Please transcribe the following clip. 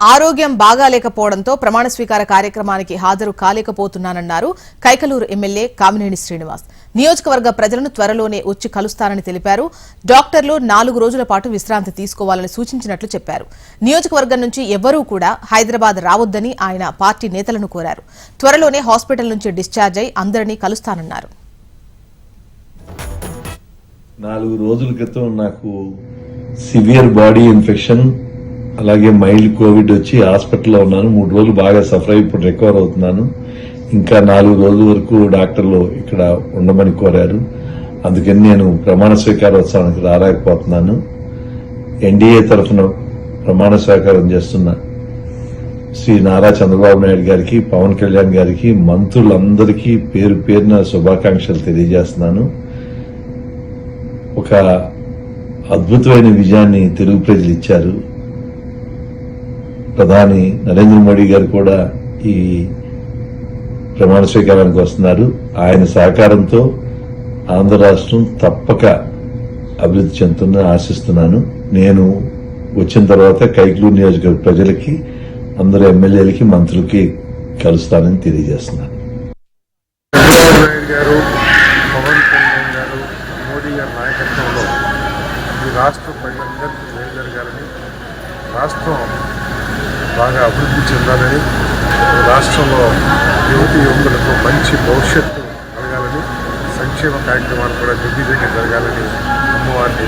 ఆరోగ్యం బాగాలేకపోవడంతో ప్రమాణ స్వీకార కార్యక్రమానికి హాజరు కాలేకపోతున్నానన్నారు కైకలూరు ఎమ్మెల్యే కామినేని శ్రీనివాస్. నియోజకవర్గ ప్రజలను త్వరలోనే వచ్చి కలుస్తానని తెలిపారు. డాక్టర్లు 4 రోజుల పాటు విశ్రాంతి తీసుకోవాలని సూచించినట్లు చెప్పారు. నియోజకవర్గం నుంచి ఎవ్వరూ కూడా హైదరాబాద్ రావొద్దని ఆయన పార్టీ నేతలను కోరారు. త్వరలోనే హాస్పిటల్ నుంచి డిశ్చార్జ్ అయి అందరినీ కలుస్తానన్నారు. 4 రోజుల క్రితం నాకు సివియర్ బాడీ ఇన్ఫెక్షన్ అలాగే మైల్డ్ కోవిడ్ వచ్చి హాస్పిటల్లో ఉన్నాను. 3 రోజులు బాగా సఫర్ అయి ఇప్పుడు రికవర్ అవుతున్నాను. ఇంకా 4 రోజుల వరకు డాక్టర్లు ఇక్కడ ఉండమని కోరారు. అందుకని నేను ప్రమాణ స్వీకారోత్సవానికి రాలేకపోతున్నాను. ఎన్డీఏ తరఫున ప్రమాణ స్వీకారం చేస్తున్న శ్రీ నారా చంద్రబాబు నాయుడు గారికి, పవన్ కళ్యాణ్ గారికి, మంత్రులందరికీ పేరు పేరున శుభాకాంక్షలు తెలియజేస్తున్నాను. ఒక అద్భుతమైన విజయాన్ని తెలుగు ప్రజలు ఇచ్చారు. ప్రధాని నరేంద్ర మోడీ గారు కూడా ఈ ప్రమాణ స్వీకారానికి వస్తున్నారు. ఆయన సహకారంతో ఆంధ్ర రాష్ట్రం తప్పక అభివృద్ధి చెందుతుందని ఆశిస్తున్నాను. నేను వచ్చిన తర్వాత కైకలూరు నియోజకవర్గ ప్రజలకి, అందరు ఎమ్మెల్యేలకి, మంత్రులకి కలుస్తానని తెలియజేస్తున్నాను. నాయకత్వంలో ఈ రాష్ట్ర ప్రజలందరికీ మేలు జరగాలని, రాష్ట్రం బాగా అభివృద్ధి చెందాలని, రాష్ట్రంలో యువకులకు మంచి భవిష్యత్తు కలగాలని, సంక్షేమ కార్యక్రమాలు కూడా దిగ్విజయంగా జరగాలని అమ్మవారిని